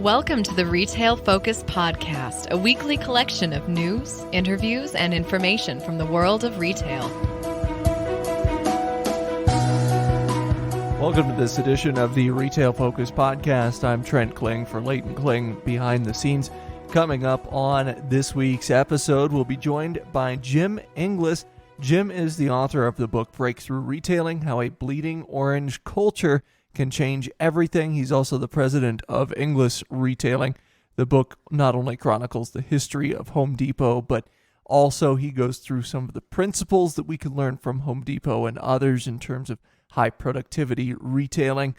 Welcome to the Retail Focus Podcast, a weekly collection of news, interviews, and information from the world of retail. Welcome to this edition of the Retail Focus Podcast. I'm Trent Kling for Leighton Kling behind the scenes. Coming up on this week's episode, we'll be joined by Jim Inglis. Jim is the author of the book Breakthrough Retailing: How a Bleeding Orange Culture Can Change Everything. He's also the president of Inglis Retailing. The book not only chronicles the history of Home Depot, but also he goes through some of the principles that we can learn from Home Depot and others in terms of high productivity retailing.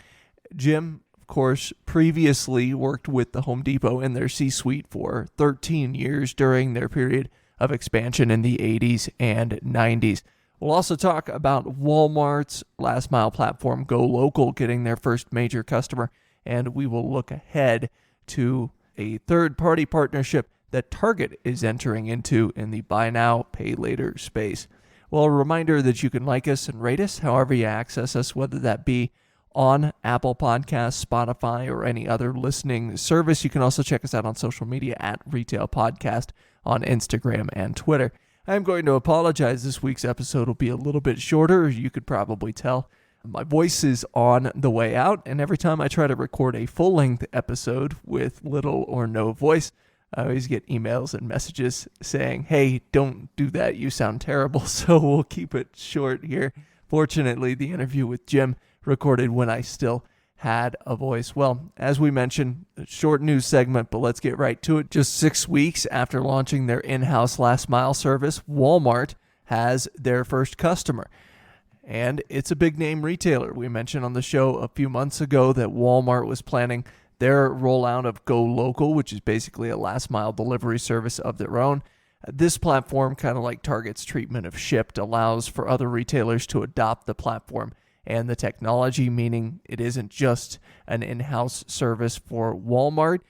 Jim, of course, previously worked with the Home Depot in their C-suite for 13 years during their period of expansion in the 80s and 90s. We'll also talk about Walmart's last mile platform, GoLocal, getting their first major customer, and we will look ahead to a third-party partnership that Target is entering into in the buy now, pay later space. Well, a reminder that you can like us and rate us however you access us, whether that be on Apple Podcasts, Spotify, or any other listening service. You can also check us out on social media at Retail Podcast on Instagram and Twitter. I'm going to apologize. This week's episode will be a little bit shorter. You could probably tell my voice is on the way out, and every time I try to record a full-length episode with little or no voice, I always get emails and messages saying, hey, don't do that, you sound terrible. So we'll keep it short here. Fortunately, the interview with Jim recorded when I still had a voice. Well, as we mentioned, a short news segment, but let's get right to it. Just 6 weeks after launching their in-house last mile service, Walmart has their first customer. And it's a big name retailer. We mentioned on the show a few months ago that Walmart was planning their rollout of GoLocal, which is basically a last mile delivery service of their own. This platform, kind of like Target's treatment of Shipt, allows for other retailers to adopt the platform and the technology, meaning it isn't just an in-house service for Walmart,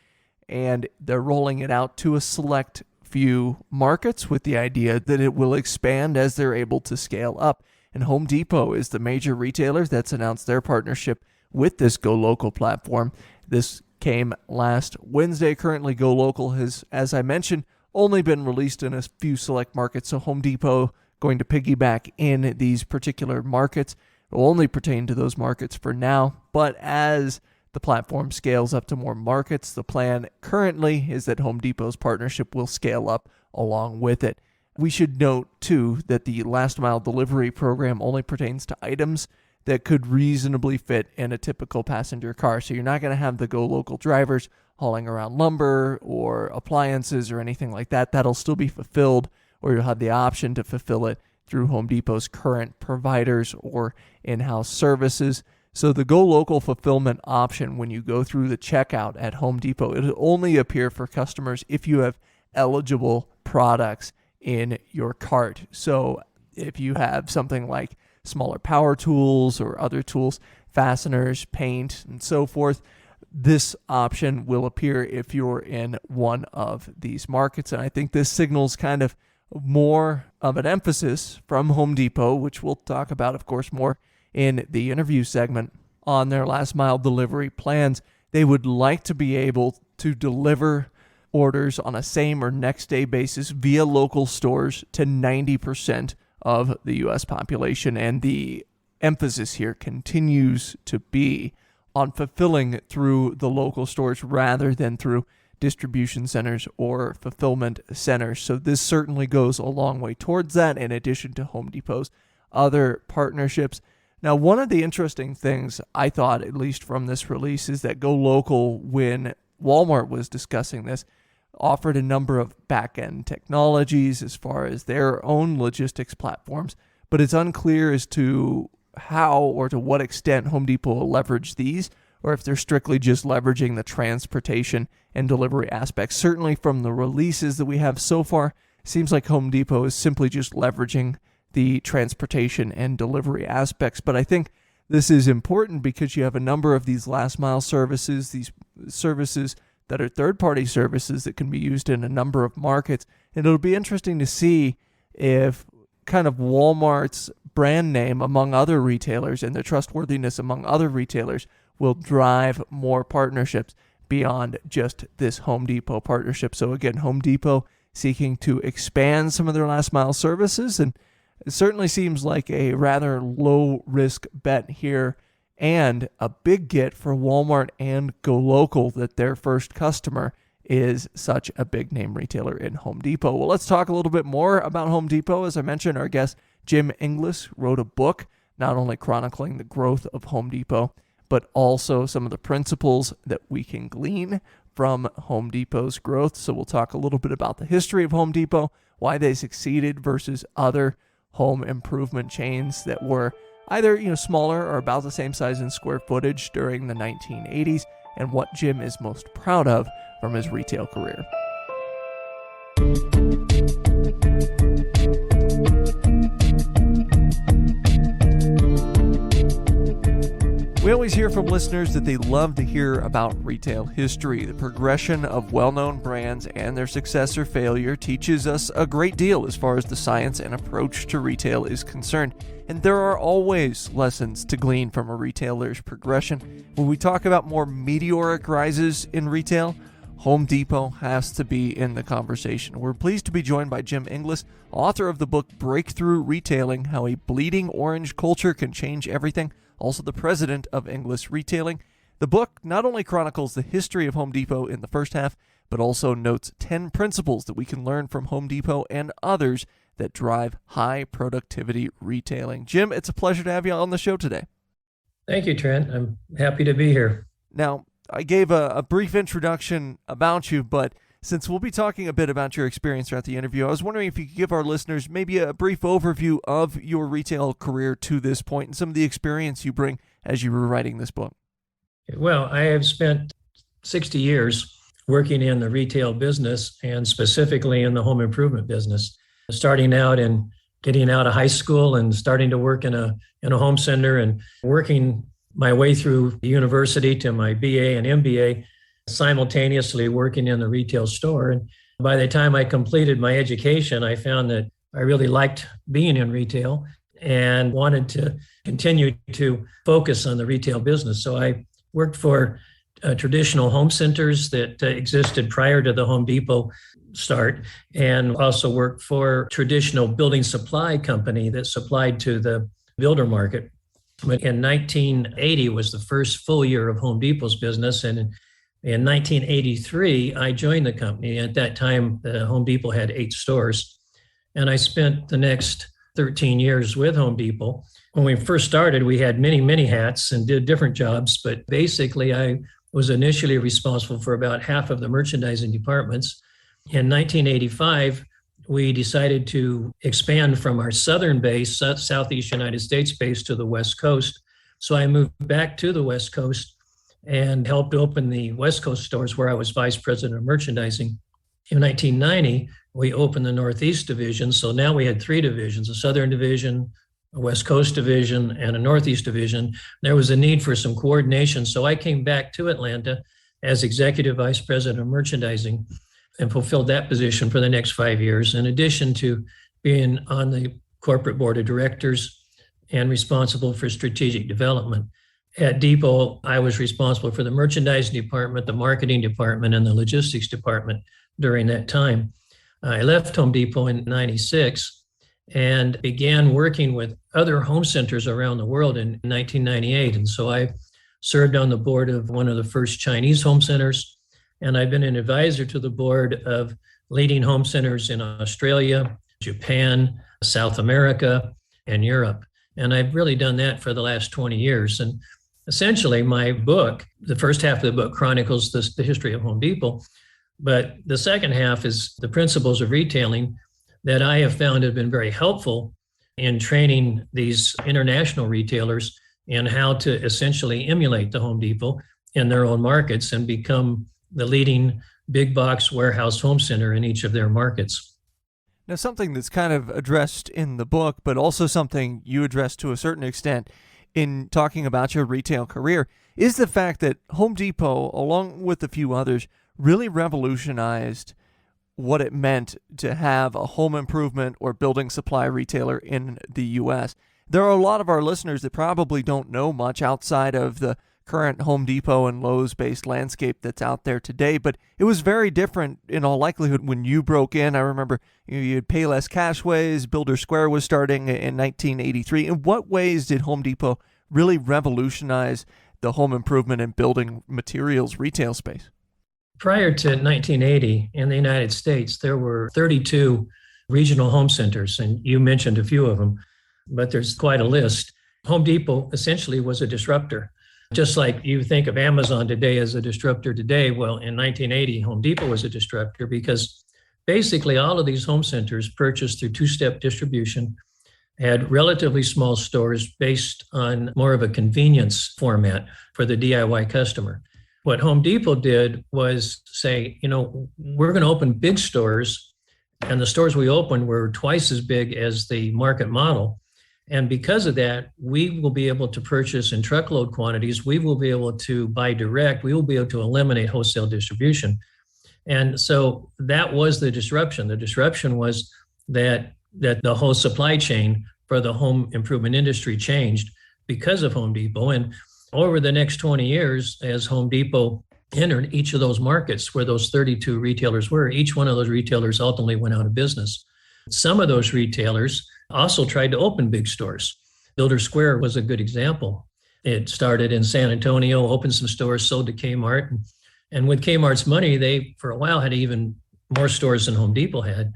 and they're rolling it out to a select few markets with the idea that it will expand as they're able to scale up. And Home Depot is the major retailer that's announced their partnership with this GoLocal platform. This came last Wednesday. Currently, GoLocal has, as I mentioned, only been released in a few select markets, so Home Depot going to piggyback in these particular markets. It will only pertain to those markets for now, but as the platform scales up to more markets, the plan currently is that Home Depot's partnership will scale up along with it. We should note, too, that the last mile delivery program only pertains to items that could reasonably fit in a typical passenger car. So you're not going to have the GoLocal drivers hauling around lumber or appliances or anything like that. That'll still be fulfilled, or you'll have the option to fulfill it through Home Depot's current providers or in-house services. So the GoLocal fulfillment option, when you go through the checkout at Home Depot, it'll only appear for customers if you have eligible products in your cart. So if you have something like smaller power tools or other tools, fasteners, paint, and so forth, this option will appear if you're in one of these markets. And I think this signals kind of more of an emphasis from Home Depot, which we'll talk about, of course, more in the interview segment, on their last mile delivery plans. They would like to be able to deliver orders on a same or next day basis via local stores to 90% of the U.S. population. And the emphasis here continues to be on fulfilling through the local stores rather than through distribution centers or fulfillment centers. So this certainly goes a long way towards that, in addition to Home Depot's other partnerships. Now, one of the interesting things I thought, at least from this release, is that GoLocal, when Walmart was discussing this, offered a number of back-end technologies as far as their own logistics platforms, but it's unclear as to how or to what extent Home Depot will leverage these, or if they're strictly just leveraging the transportation and delivery aspects. Certainly from the releases that we have so far, it seems like Home Depot is simply just leveraging the transportation and delivery aspects. But I think this is important because you have a number of these last mile services, these services that are third-party services that can be used in a number of markets. And it'll be interesting to see if kind of Walmart's brand name among other retailers and their trustworthiness among other retailers will drive more partnerships. beyond just this Home Depot partnership. So again, Home Depot seeking to expand some of their last mile services, and it certainly seems like a rather low risk bet here, and a big get for Walmart and GoLocal that their first customer is such a big name retailer in Home Depot. Well, let's talk a little bit more about Home Depot. As I mentioned, our guest Jim Inglis wrote a book not only chronicling the growth of Home Depot, but also some of the principles that we can glean from Home Depot's growth. So we'll talk a little bit about the history of Home Depot, why they succeeded versus other home improvement chains that were either smaller or about the same size in square footage during the 1980s, and what Jim is most proud of from his retail career. We always hear from listeners that they love to hear about retail history. The progression of well-known brands and their success or failure teaches us a great deal as far as the science and approach to retail is concerned. And there are always lessons to glean from a retailer's progression. When we talk about more meteoric rises in retail, Home Depot has to be in the conversation. We're pleased to be joined by Jim Inglis, author of the book Breakthrough Retailing: How a Bleeding Orange Culture Can Change Everything, also the president of Inglis Retailing. The book not only chronicles the history of Home Depot in the first half, but also notes 10 principles that we can learn from Home Depot and others that drive high productivity retailing. Jim, it's a pleasure to have you on the show today. Thank you, Trent. I'm happy to be here. Now, I gave a brief introduction about you, but since we'll be talking a bit about your experience throughout the interview, I was wondering if you could give our listeners maybe a brief overview of your retail career to this point and some of the experience you bring as you were writing this book. Well, I have spent 60 years working in the retail business, and specifically in the home improvement business, starting out and getting out of high school and starting to work in a home center, and working my way through the university to my BA and MBA, simultaneously working in the retail store. And by the time I completed my education, I found that I really liked being in retail and wanted to continue to focus on the retail business. So I worked for traditional home centers that existed prior to the Home Depot start, and also worked for traditional building supply company that supplied to the builder market. But in 1980 was the first full year of Home Depot's business, and in 1983, I joined the company. At that time, Home Depot had 8 stores, and I spent the next 13 years with Home Depot. When we first started, we had many hats and did different jobs, but basically I was initially responsible for about half of the merchandising departments. In 1985, we decided to expand from our southern base, Southeast United States base, to the West Coast. So I moved back to the West Coast and helped open the West Coast stores where I was vice president of merchandising. In 1990, we opened the Northeast division. So now we had 3 divisions: a Southern division, a West Coast division, and a Northeast division. There was a need for some coordination. So I came back to Atlanta as executive vice president of merchandising and fulfilled that position for the next 5 years, in addition to being on the corporate board of directors and responsible for strategic development. At Depot, I was responsible for the merchandising department, the marketing department, and the logistics department during that time. I left Home Depot in 96 and began working with other home centers around the world in 1998. And so I served on the board of one of the first Chinese home centers, and I've been an advisor to the board of leading home centers in Australia, Japan, South America, and Europe. And I've really done that for the last 20 years. And essentially, my book, the first half of the book chronicles the history of Home Depot, but the second half is the principles of retailing that I have found have been very helpful in training these international retailers in how to essentially emulate the Home Depot in their own markets and become the leading big box warehouse home center in each of their markets. Now, something that's kind of addressed in the book, but also something you address to a certain extent in talking about your retail career, is the fact that Home Depot, along with a few others, really revolutionized what it meant to have a home improvement or building supply retailer in the U.S. There are a lot of our listeners that probably don't know much outside of the current Home Depot and Lowe's based landscape that's out there today, but it was very different in all likelihood when you broke in. I remember you'd pay less cashways. Builder Square was starting in 1983. In what ways did Home Depot really revolutionize the home improvement and building materials retail space? Prior to 1980 in the United States, there were 32 regional home centers, and you mentioned a few of them, but there's quite a list. Home Depot essentially was a disruptor. Just like you think of Amazon today as a disruptor today, well, in 1980, Home Depot was a disruptor because basically all of these home centers purchased through two-step distribution, had relatively small stores based on more of a convenience format for the DIY customer. What Home Depot did was say, we're going to open big stores, and the stores we opened were twice as big as the market model. And because of that, we will be able to purchase in truckload quantities. We will be able to buy direct. We will be able to eliminate wholesale distribution. And so that was the disruption. The disruption was that the whole supply chain for the home improvement industry changed because of Home Depot. And over the next 20 years, as Home Depot entered each of those markets where those 32 retailers were, each one of those retailers ultimately went out of business. Some of those retailers also tried to open big stores. Builder Square was a good example. It started in San Antonio, opened some stores, sold to Kmart. And with Kmart's money, they, for a while, had even more stores than Home Depot had.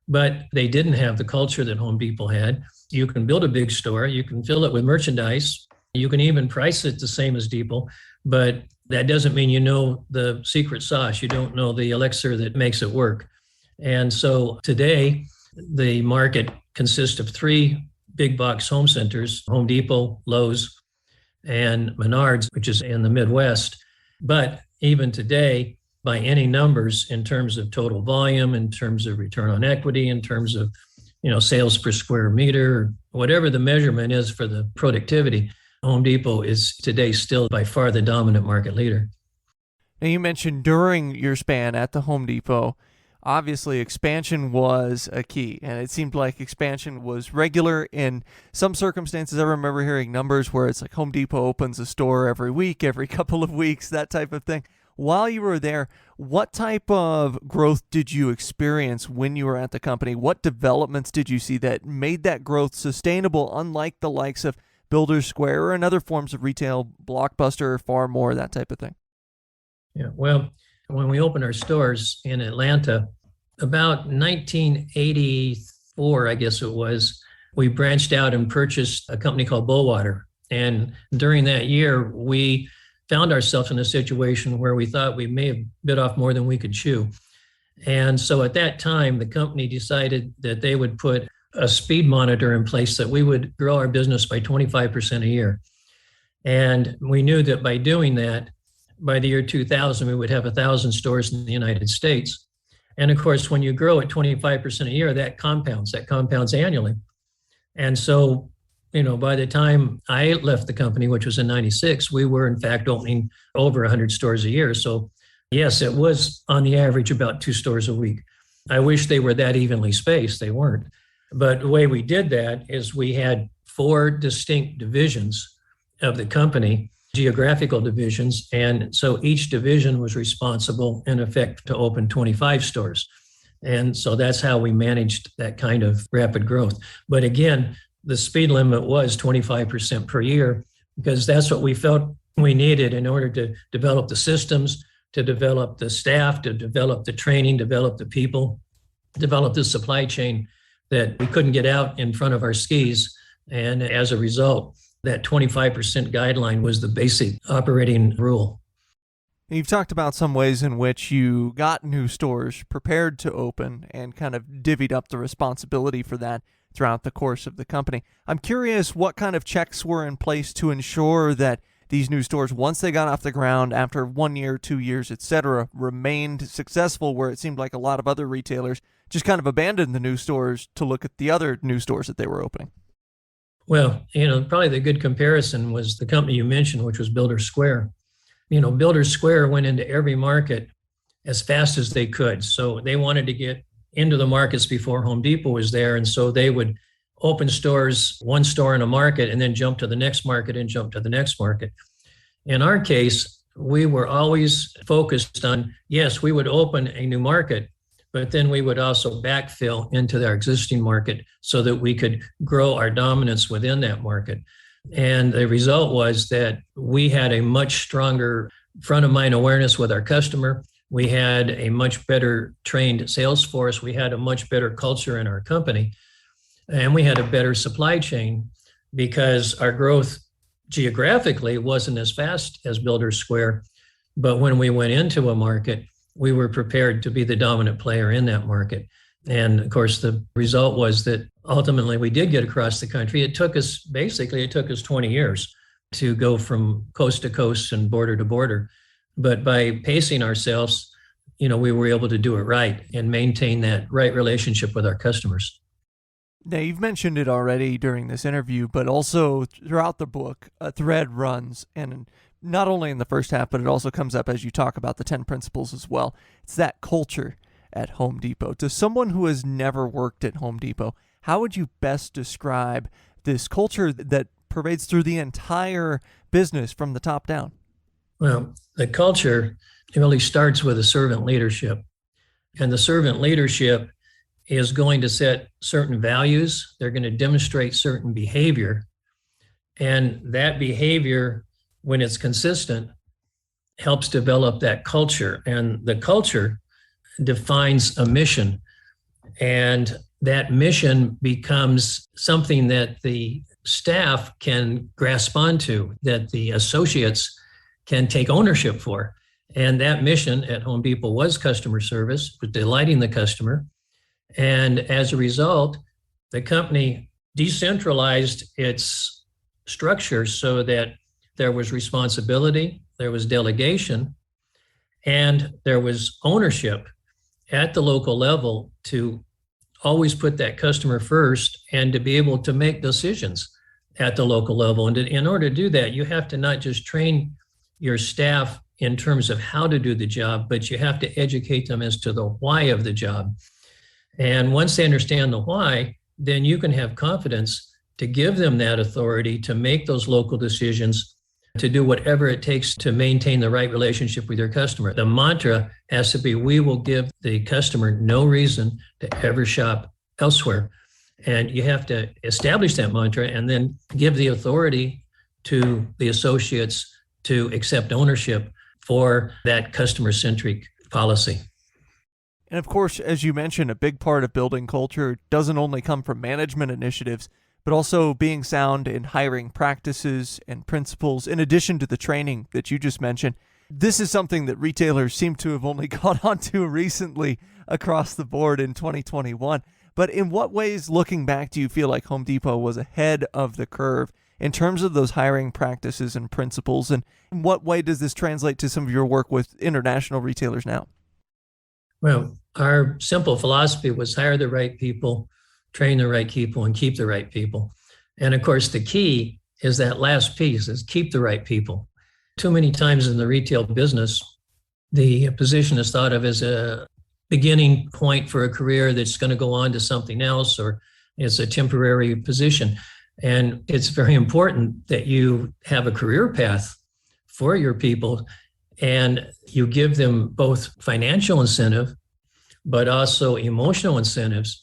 But they didn't have the culture that Home Depot had. You can build a big store, you can fill it with merchandise, you can even price it the same as Depot, but that doesn't mean you know the secret sauce. You don't know the elixir that makes it work. And so today, the market consists of three big box home centers: Home Depot, Lowe's, and Menards, which is in the Midwest. But even today, by any numbers, in terms of total volume, in terms of return on equity, in terms of sales per square meter, whatever the measurement is for the productivity, Home Depot is today still by far the dominant market leader. Now, you mentioned during your span at the Home Depot, obviously expansion was a key, and it seemed like expansion was regular. In some circumstances, I remember hearing numbers where it's like Home Depot opens a store every week, every couple of weeks, that type of thing. While you were there, what type of growth did you experience when you were at the company? What developments did you see that made that growth sustainable, unlike the likes of Builder Square or in other forms of retail, Blockbuster, Far More, that type of thing? Yeah, well, when we opened our stores in Atlanta, about 1984, I guess it was, we branched out and purchased a company called Bullwater. And during that year, we found ourselves in a situation where we thought we may have bit off more than we could chew. And so at that time, the company decided that they would put a speed monitor in place that we would grow our business by 25% a year. And we knew that by doing that, by the year 2000, we would have 1,000 stores in the United States. And of course, when you grow at 25% a year, that compounds annually. And so, by the time I left the company, which was in 96, we were in fact opening over 100 stores a year. So yes, it was on the average about 2 stores a week. I wish they were that evenly spaced. They weren't. But the way we did that is we had 4 distinct divisions of the company, geographical divisions. And so each division was responsible, in effect, to open 25 stores. And so that's how we managed that kind of rapid growth. But again, the speed limit was 25% per year, because that's what we felt we needed in order to develop the systems, to develop the staff, to develop the training, develop the people, develop the supply chain that we couldn't get out in front of our skis. And as a result, that 25% guideline was the basic operating rule. You've talked about some ways in which you got new stores prepared to open and kind of divvied up the responsibility for that throughout the course of the company. I'm curious what kind of checks were in place to ensure that these new stores, once they got off the ground after 1 year, 2 years, etc., remained successful, where it seemed like a lot of other retailers just kind of abandoned the new stores to look at the other new stores that they were opening. Well, probably the good comparison was the company you mentioned, which was Builder Square. Builder Square went into every market as fast as they could. So they wanted to get into the markets before Home Depot was there. And so they would open stores, one store in a market, and then jump to the next market and jump to the next market. In our case, we were always focused on, yes, we would open a new market, but then we would also backfill into our existing market so that we could grow our dominance within that market. And the result was that we had a much stronger front of mind awareness with our customer. We had a much better trained sales force. We had a much better culture in our company. And we had a better supply chain because our growth geographically wasn't as fast as Builders Square. But when we went into a market, we were prepared to be the dominant player in that market. And of course, the result was that ultimately we did get across the country. It took us 20 years to go from coast to coast and border to border. But by pacing ourselves, we were able to do it right and maintain that right relationship with our customers. Now, you've mentioned it already during this interview, but also throughout the book, a thread runs, and not only in the first half, but it also comes up as you talk about the 10 principles as well. It's that culture at Home Depot. To someone who has never worked at Home Depot, how would you best describe this culture that pervades through the entire business from the top down? Well, the culture really starts with a servant leadership. And the servant leadership is going to set certain values. They're going to demonstrate certain behavior. And that behavior, when it's consistent, helps develop that culture. And the culture defines a mission. And that mission becomes something that the staff can grasp onto, that the associates can take ownership for. And that mission at Home Depot was customer service, was delighting the customer. And as a result, the company decentralized its structure so that there was responsibility, there was delegation, and there was ownership at the local level to always put that customer first and to be able to make decisions at the local level. And in order to do that, you have to not just train your staff in terms of how to do the job, but you have to educate them as to the why of the job. And once they understand the why, then you can have confidence to give them that authority to make those local decisions, to do whatever it takes to maintain the right relationship with your customer. The mantra has to be, we will give the customer no reason to ever shop elsewhere. And you have to establish that mantra and then give the authority to the associates to accept ownership for that customer-centric policy. And of course, as you mentioned, a big part of building culture doesn't only come from management initiatives, but also being sound in hiring practices and principles, in addition to the training that you just mentioned. This is something that retailers seem to have only caught on to recently across the board in 2021. But in what ways, looking back, do you feel like Home Depot was ahead of the curve in terms of those hiring practices and principles? And in what way does this translate to some of your work with international retailers now? Well, our simple philosophy was hire the right people, train the right people, and keep the right people. And of course, the key is that last piece, is keep the right people. Too many times in the retail business, the position is thought of as a beginning point for a career that's going to go on to something else, or it's a temporary position. And it's very important that you have a career path for your people and you give them both financial incentive, but also emotional incentives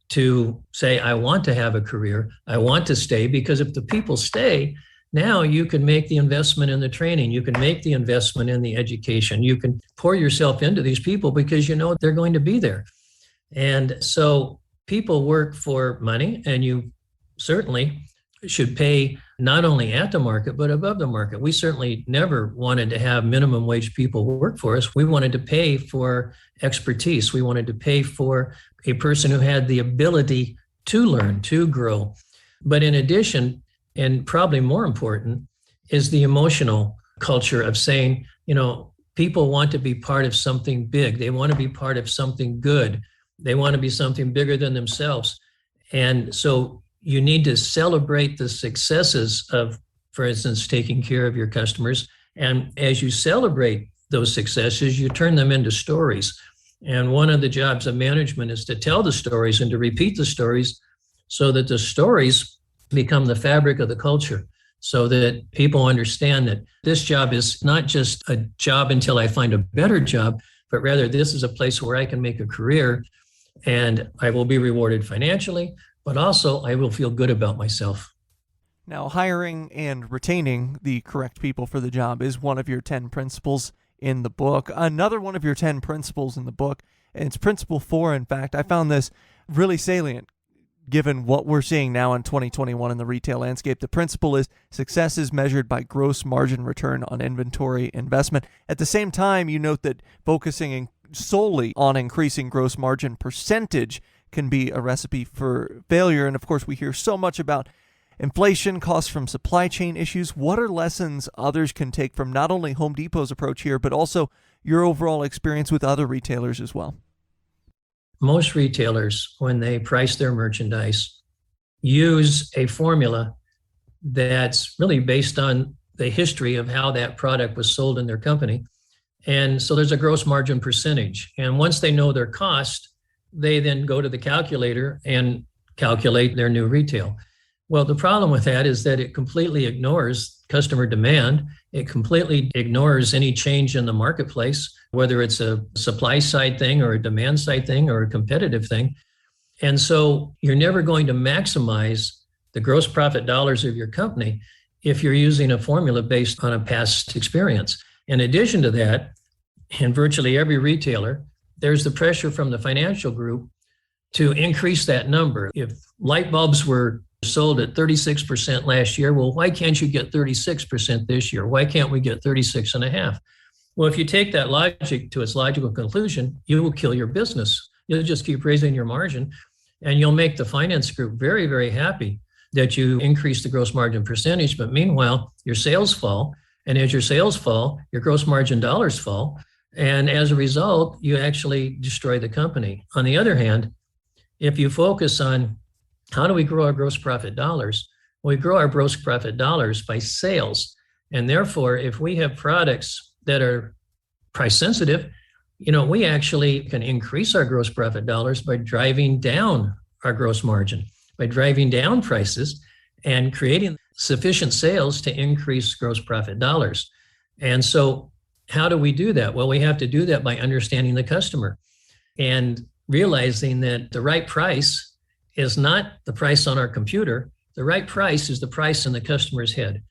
to say, I want to have a career, I want to stay, because if the people stay, now you can make the investment in the training, you can make the investment in the education, you can pour yourself into these people because you know they're going to be there. And so people work for money, and you certainly should pay not only at the market, but above the market. We certainly never wanted to have minimum wage people work for us. We wanted to pay for expertise. We wanted to pay for a person who had the ability to learn, to grow. But in addition, and probably more important, is the emotional culture of saying, people want to be part of something big. They want to be part of something good. They want to be something bigger than themselves. And so you need to celebrate the successes of, for instance, taking care of your customers. And as you celebrate those successes, you turn them into stories. And one of the jobs of management is to tell the stories and to repeat the stories so that the stories become the fabric of the culture. so that people understand that this job is not just a job until I find a better job, but rather this is a place where I can make a career and I will be rewarded financially, but also I will feel good about myself. Now, hiring and retaining the correct people for the job is one of your 10 principles in the book. Another one of your 10 principles in the book, and it's principle 4, in fact. I found this really salient given what we're seeing now in 2021 in the retail landscape. The principle is success is measured by gross margin return on inventory investment. At the same time, you note that focusing solely on increasing gross margin percentage can be a recipe for failure. And of course, we hear so much about inflation, costs from supply chain issues. What are lessons others can take from not only Home Depot's approach here, but also your overall experience with other retailers as well? Most retailers, when they price their merchandise, use a formula that's really based on the history of how that product was sold in their company. And so there's a gross margin percentage. And once they know their cost, they then go to the calculator and calculate their new retail. Well, the problem with that is that it completely ignores customer demand. It completely ignores any change in the marketplace, whether it's a supply side thing or a demand side thing or a competitive thing. And so you're never going to maximize the gross profit dollars of your company if you're using a formula based on a past experience. In addition to that, in virtually every retailer, there's the pressure from the financial group to increase that number. If light bulbs were sold at 36% last year, well, why can't you get 36% this year? Why can't we get 36.5%? Well, if you take that logic to its logical conclusion, you will kill your business. You'll just keep raising your margin, and you'll make the finance group very, very happy that you increase the gross margin percentage. But meanwhile, your sales fall. And as your sales fall, your gross margin dollars fall. And as a result, you actually destroy the company. On the other hand, if you focus on how do we grow our gross profit dollars? Well, we grow our gross profit dollars by sales. And therefore, if we have products that are price sensitive, we actually can increase our gross profit dollars by driving down our gross margin, by driving down prices and creating sufficient sales to increase gross profit dollars. And so how do we do that? Well, we have to do that by understanding the customer and realizing that the right price is not the price on our computer. The right price is the price in the customer's head.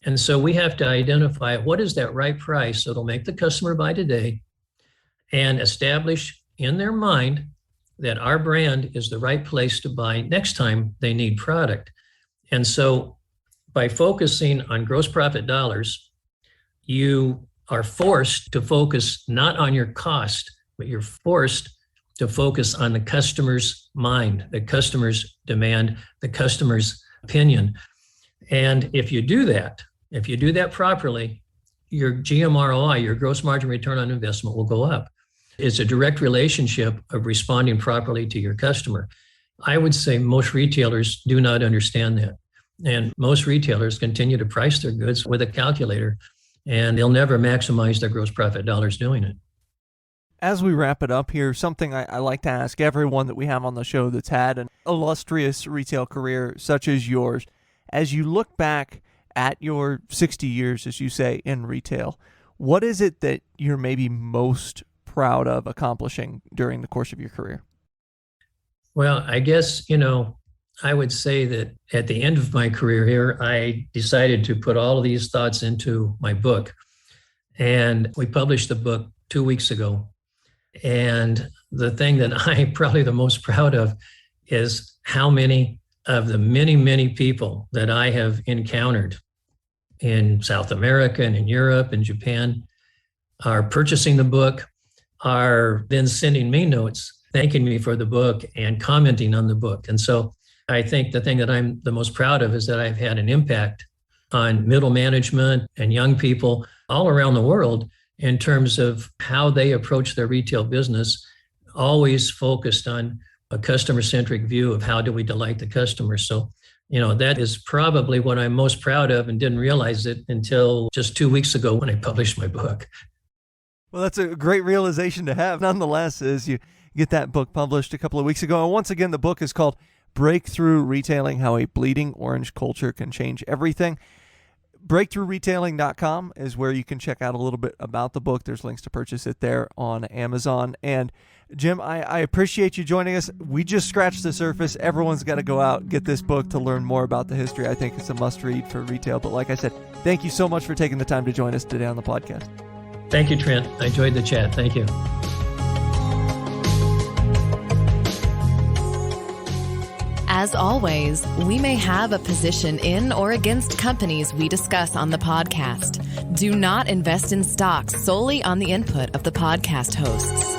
And so we have to identify what is that right price that'll make the customer buy today and establish in their mind that our brand is the right place to buy next time they need product. And so by focusing on gross profit dollars, you are forced to focus not on your cost, but you're forced to focus on the customer's mind, the customer's demand, the customer's opinion. And if you do that properly, your GMROI, your gross margin return on investment, will go up. It's a direct relationship of responding properly to your customer. I would say most retailers do not understand that. And most retailers continue to price their goods with a calculator, and they'll never maximize their gross profit dollars doing it. As we wrap it up here, something I like to ask everyone that we have on the show that's had an illustrious retail career such as yours, as you look back at your 60 years, as you say, in retail, what is it that you're maybe most proud of accomplishing during the course of your career? Well, I guess, I would say that at the end of my career here, I decided to put all of these thoughts into my book. And we published the book 2 weeks ago. And the thing that I'm probably the most proud of is how many of the many, many people that I have encountered in South America and in Europe and Japan are purchasing the book, are then sending me notes, thanking me for the book and commenting on the book. And so I think the thing that I'm the most proud of is that I've had an impact on middle management and young people all around the world in terms of how they approach their retail business, always focused on a customer-centric view of how do we delight the customer. So, that is probably what I'm most proud of, and didn't realize it until just 2 weeks ago when I published my book. Well, that's a great realization to have, nonetheless, as you get that book published a couple of weeks ago. And once again, the book is called Breakthrough Retailing: How a Bleeding Orange Culture Can Change Everything. BreakthroughRetailing.com is where you can check out a little bit about the book. There's links to purchase it there on Amazon. And Jim, I appreciate you joining us. We just scratched the surface. Everyone's got to go out, get this book to learn more about the history. I think it's a must read for retail. But like I said, thank you so much for taking the time to join us today on the podcast. Thank you, Trent. I enjoyed the chat. Thank you. As always, we may have a position in or against companies we discuss on the podcast. Do not invest in stocks solely on the input of the podcast hosts.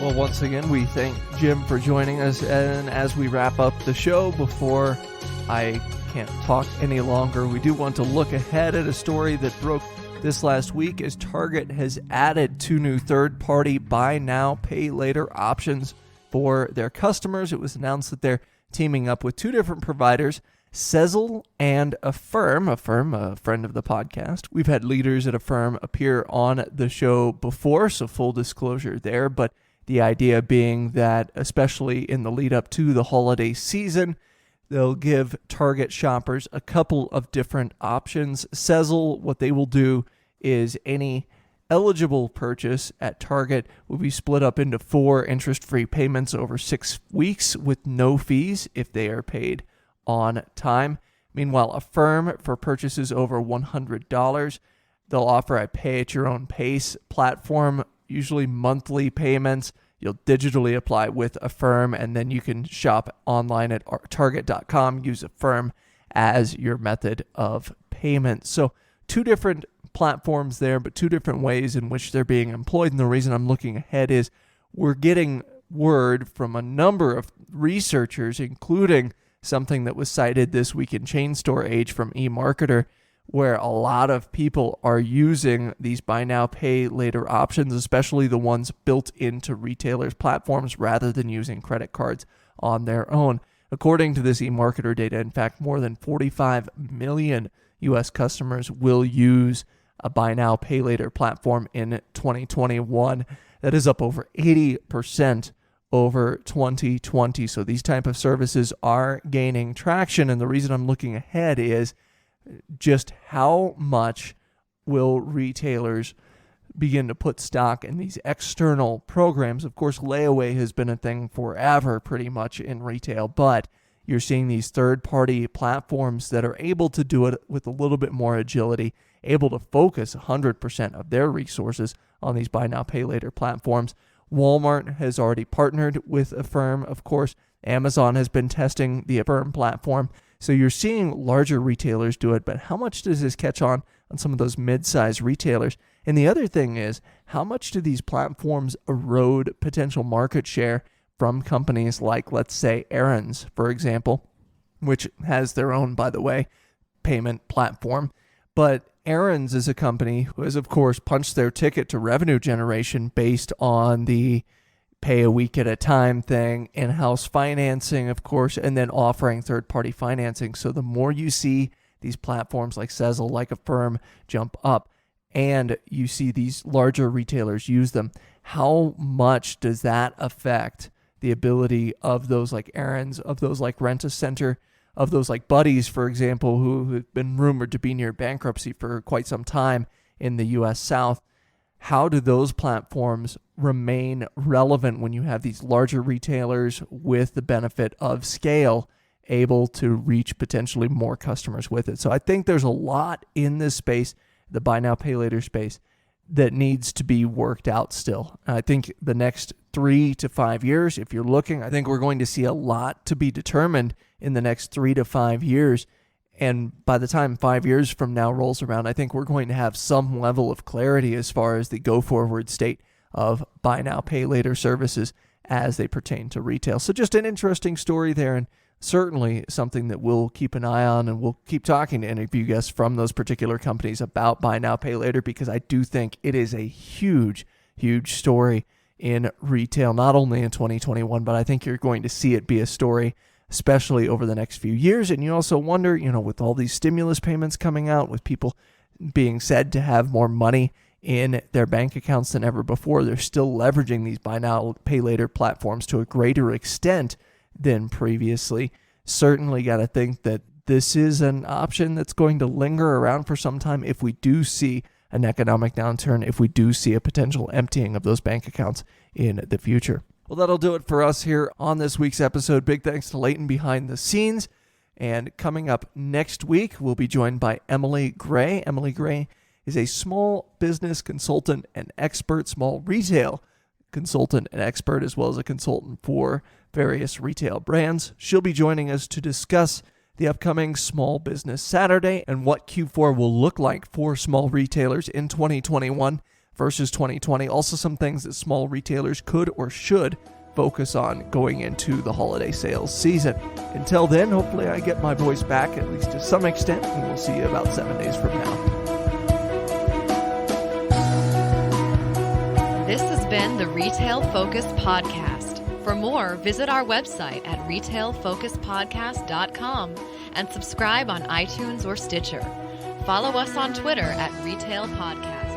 Well, once again, we thank Jim for joining us. And as we wrap up the show, before I can't talk any longer, we do want to look ahead at a story that broke this last week as Target has added 2 new third-party buy now, pay later options for their customers. It was announced that they're teaming up with 2 different providers, Sezzle and Affirm, a friend of the podcast. We've had leaders at Affirm appear on the show before, so full disclosure there, but the idea being that, especially in the lead up to the holiday season, they'll give Target shoppers a couple of different options. Sezzle, what they will do is any eligible purchase at Target will be split up into 4 interest-free payments over 6 weeks with no fees if they are paid on time. Meanwhile, Affirm, for purchases over $100, they'll offer a pay-at-your-own pace platform, usually monthly payments. You'll digitally apply with Affirm, and then you can shop online at target.com. Use Affirm as your method of payment. So 2 different platforms there, but 2 different ways in which they're being employed. And the reason I'm looking ahead is we're getting word from a number of researchers, including something that was cited this week in Chain Store Age from eMarketer, where a lot of people are using these buy now, pay later options, especially the ones built into retailers' platforms rather than using credit cards on their own. According to this eMarketer data, in fact, more than 45 million U.S. customers will use a buy now, pay later platform in 2021. That is up over 80% over 2020. So these type of services are gaining traction. And the reason I'm looking ahead is just how much will retailers begin to put stock in these external programs. Of course, layaway has been a thing forever pretty much in retail, but you're seeing these third-party platforms that are able to do it with a little bit more agility, able to focus 100% of their resources on these buy now, pay later platforms. Walmart has already partnered with Affirm. Of course, Amazon has been testing the Affirm platform. So you're seeing larger retailers do it, but how much does this catch on some of those mid-sized retailers? And the other thing is, how much do these platforms erode potential market share from companies like, let's say, Aaron's, for example, which has their own, by the way, payment platform. But Aaron's is a company who has, of course, punched their ticket to revenue generation based on the pay a week at a time thing, in-house financing, of course, and then offering third-party financing. So the more you see these platforms like Sezzle, like Affirm jump up, and you see these larger retailers use them, how much does that affect the ability of those like Aaron's, of those like Rent-A-Center, of those like Buddy's, for example, who have been rumored to be near bankruptcy for quite some time in the U.S. South? How do those platforms remain relevant when you have these larger retailers with the benefit of scale able to reach potentially more customers with it? So I think there's a lot in this space, the buy now, pay later space, that needs to be worked out still. I think the next 3 to 5 years, if you're looking, I think we're going to see a lot to be determined in the next 3 to 5 years. And by the time 5 years from now rolls around, I think we're going to have some level of clarity as far as the go-forward state of buy now, pay later services as they pertain to retail. So just an interesting story there, and certainly something that we'll keep an eye on, and we'll keep talking to interview guests from those particular companies about buy now, pay later, because I do think it is a huge, huge story in retail, not only in 2021, but I think you're going to see it be a story especially over the next few years. And you also wonder, with all these stimulus payments coming out, with people being said to have more money in their bank accounts than ever before, they're still leveraging these buy now, pay later platforms to a greater extent than previously. Certainly got to think that this is an option that's going to linger around for some time if we do see an economic downturn, if we do see a potential emptying of those bank accounts in the future. Well, that'll do it for us here on this week's episode. Big thanks to Leighton behind the scenes. And coming up next week, we'll be joined by Emily Gray. Emily Gray is a small business consultant and expert, small retail consultant and expert, as well as a consultant for various retail brands. She'll be joining us to discuss the upcoming Small Business Saturday and what Q4 will look like for small retailers in 2021 versus 2020. Also some things that small retailers could or should focus on going into the holiday sales season. Until then, hopefully I get my voice back, at least to some extent, and we'll see you about 7 days from now. This has been the Retail Focus Podcast. For more, visit our website at retailfocuspodcast.com and subscribe on iTunes or Stitcher. Follow us on Twitter at Retail Podcast.